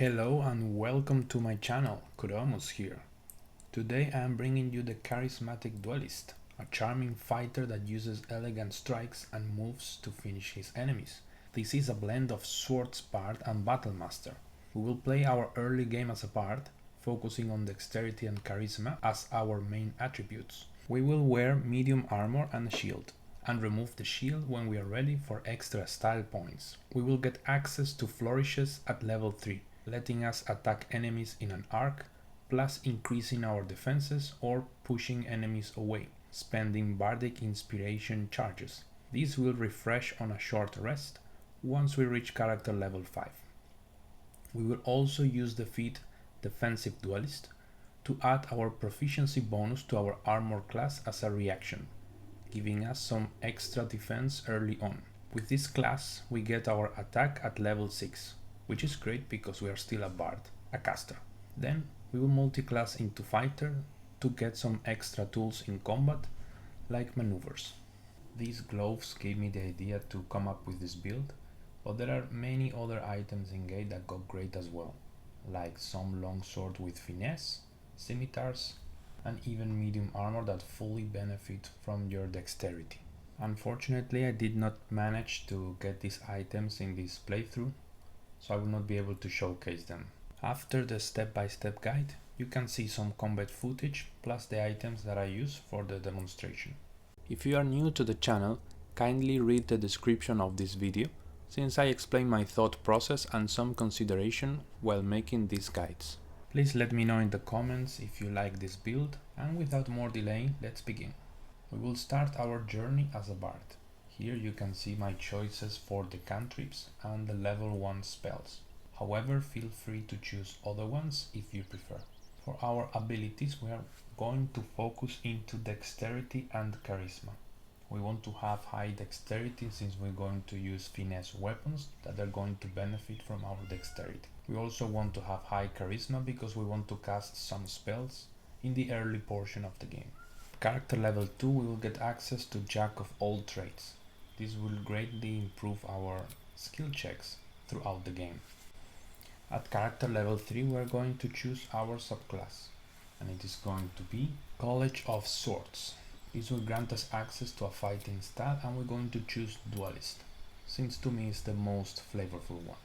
Hello and welcome to my channel, Kuromus here. Today I am bringing you the Charismatic Duelist, a charming fighter that uses elegant strikes and moves to finish his enemies. This is a blend of Swords Bard and Battlemaster. We will play our early game as a Bard, focusing on dexterity and charisma as our main attributes. We will wear medium armor and a shield, and remove the shield when we are ready for extra style points. We will get access to flourishes at level 3, letting us attack enemies in an arc, plus increasing our defenses or pushing enemies away, spending bardic inspiration charges. These will refresh on a short rest once we reach character level 5. We will also use the feat Defensive Duelist to add our proficiency bonus to our armor class as a reaction, giving us some extra defense early on. With this class, we get our attack at level 6, which is great because we are still a bard, a caster. Then we will multi-class into fighter to get some extra tools in combat, like maneuvers. These gloves gave me the idea to come up with this build, but there are many other items in Gate that go great as well, like some longsword with finesse, scimitars, and even medium armor that fully benefit from your dexterity. Unfortunately, I did not manage to get these items in this playthrough, so I will not be able to showcase them. After the step-by-step guide, you can see some combat footage plus the items that I use for the demonstration. If you are new to the channel, kindly read the description of this video, since I explain my thought process and some consideration while making these guides. Please let me know in the comments if you like this build, and without more delay, let's begin. We will start our journey as a bard. Here you can see my choices for the cantrips and the level 1 spells. However, feel free to choose other ones if you prefer. For our abilities, we are going to focus into dexterity and charisma. We want to have high dexterity since we're going to use finesse weapons that are going to benefit from our dexterity. We also want to have high charisma because we want to cast some spells in the early portion of the game. Character level 2, we will get access to Jack of all trades. This will greatly improve our skill checks throughout the game. At character level 3, we are going to choose our subclass, and it is going to be College of Swords. This will grant us access to a fighting style, and we're going to choose Duelist, since to me is the most flavorful one.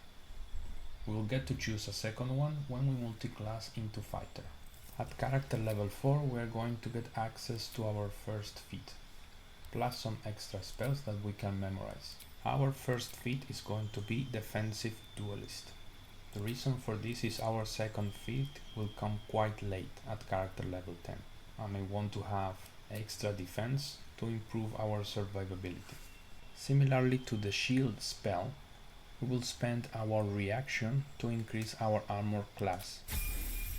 We will get to choose a second one when we multi-class into fighter. At character level 4, we are going to get access to our first feat, plus some extra spells that we can memorize. Our first feat is going to be Defensive Duelist. The reason for this is our second feat will come quite late at character level 10, and I want to have extra defense to improve our survivability. Similarly to the shield spell, we will spend our reaction to increase our armor class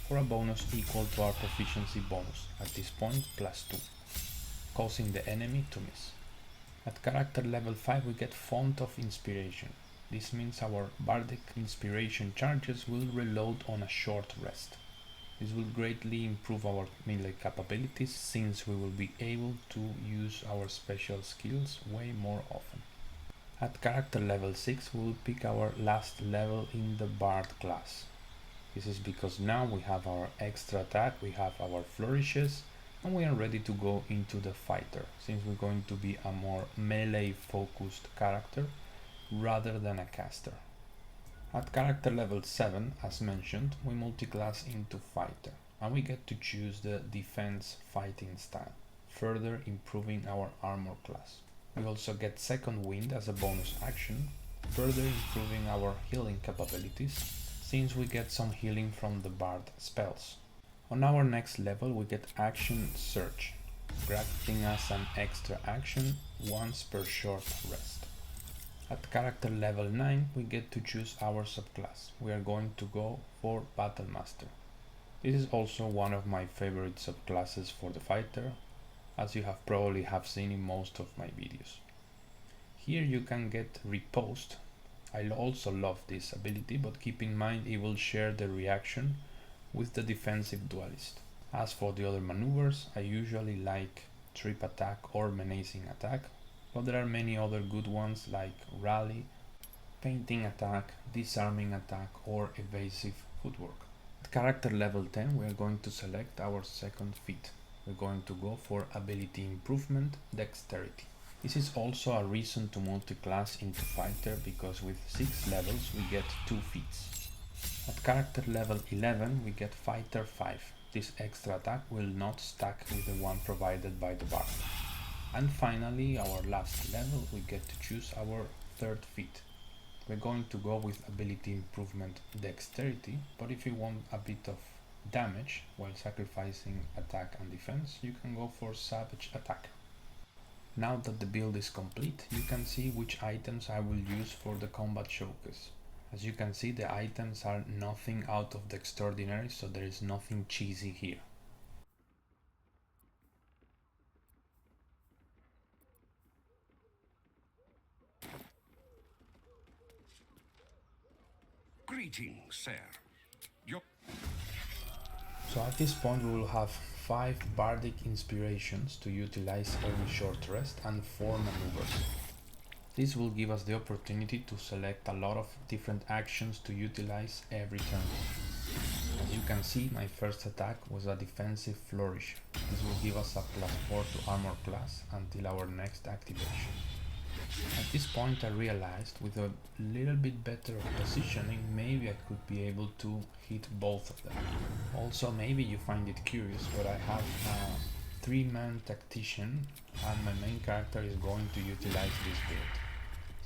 for a bonus equal to our proficiency bonus, at this point +2, causing the enemy to miss. At character level 5 we get Font of Inspiration. This means our bardic inspiration charges will reload on a short rest. This will greatly improve our melee capabilities since we will be able to use our special skills way more often. At character level 6 we will pick our last level in the Bard class. This is because now we have our extra attack, we have our flourishes, and we are ready to go into the fighter, since we're going to be a more melee focused character rather than a caster. At character level 7, as mentioned, we multi-class into fighter, and we get to choose the defense fighting style, further improving our armor class. We also get Second Wind as a bonus action, further improving our healing capabilities, since we get some healing from the Bard spells. On our next level we get Action Search, granting us an extra action once per short rest. At character level 9 we get to choose our subclass. We are going to go for Battlemaster. This is also one of my favorite subclasses for the fighter, as you have probably seen in most of my videos. Here you can get Riposte. I also love this ability, but keep in mind it will share the reaction with the Defensive Duelist. As for the other maneuvers, I usually like Trip Attack or Menacing Attack, but there are many other good ones like Rally, painting attack, disarming attack, or evasive footwork. At character level 10 we are going to select our second feat. We're going to go for ability improvement, dexterity. This is also a reason to multi-class into fighter because with 6 levels we get 2 feats. At character level 11 we get fighter 5. This extra attack will not stack with the one provided by the bard. And finally, our last level, we get to choose our third feat. We're going to go with ability improvement dexterity, but if you want a bit of damage while sacrificing attack and defense, you can go for savage attack. Now that the build is complete, you can see which items I will use for the combat showcase. As you can see, the items are nothing out of the extraordinary, so there is nothing cheesy here. Greetings, sir. So at this point we will have 5 bardic inspirations to utilize every short rest and 4 maneuvers. This will give us the opportunity to select a lot of different actions to utilize every turn. As you can see, my first attack was a defensive flourish. This will give us a +4 to armor class until our next activation. At this point I realized with a little bit better positioning maybe I could be able to hit both of them. Also maybe you find it curious, but I have a 3-man tactician and my main character is going to utilize this build,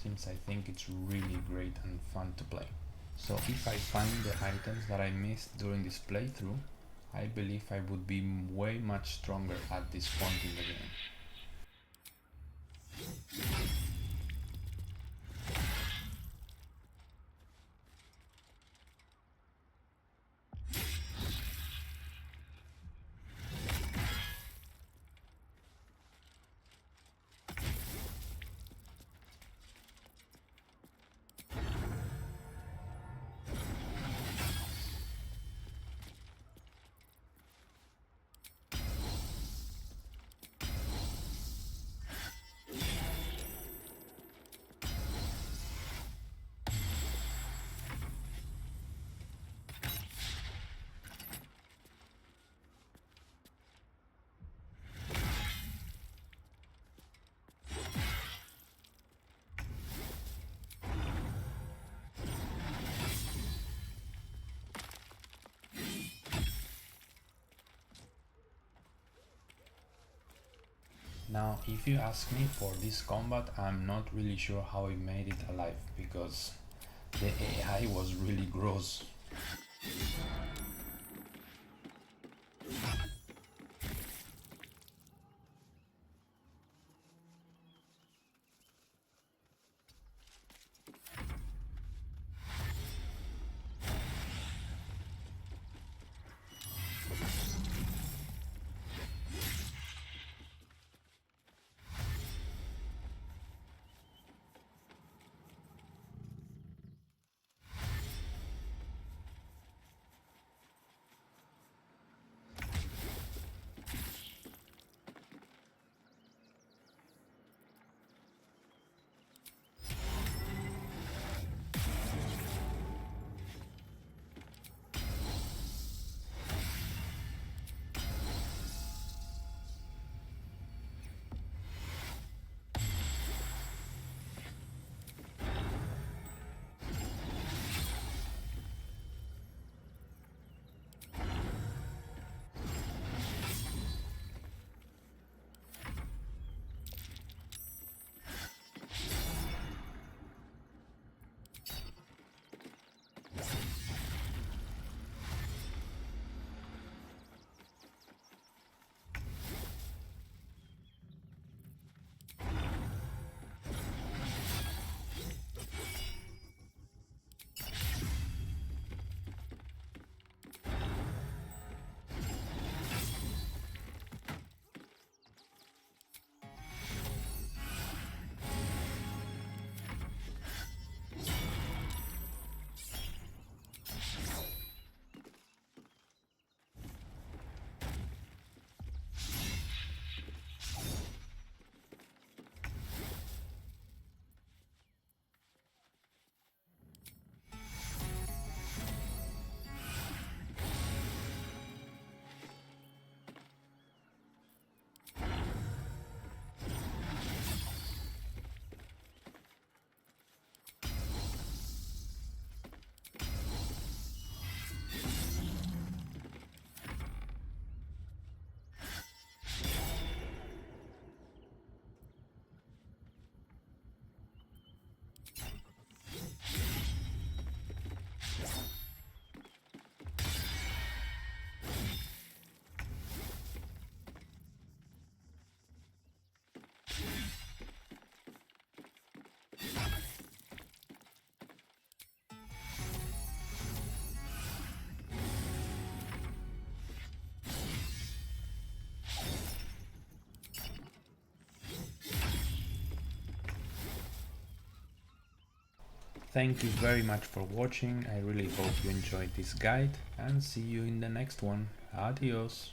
since I think it's really great and fun to play. So if I find the items that I missed during this playthrough, I believe I would be way much stronger at this point in the game. Now, if you ask me for this combat, I'm not really sure how I made it alive, because the AI was really gross. Thank you very much for watching. I really hope you enjoyed this guide and see you in the next one. Adios.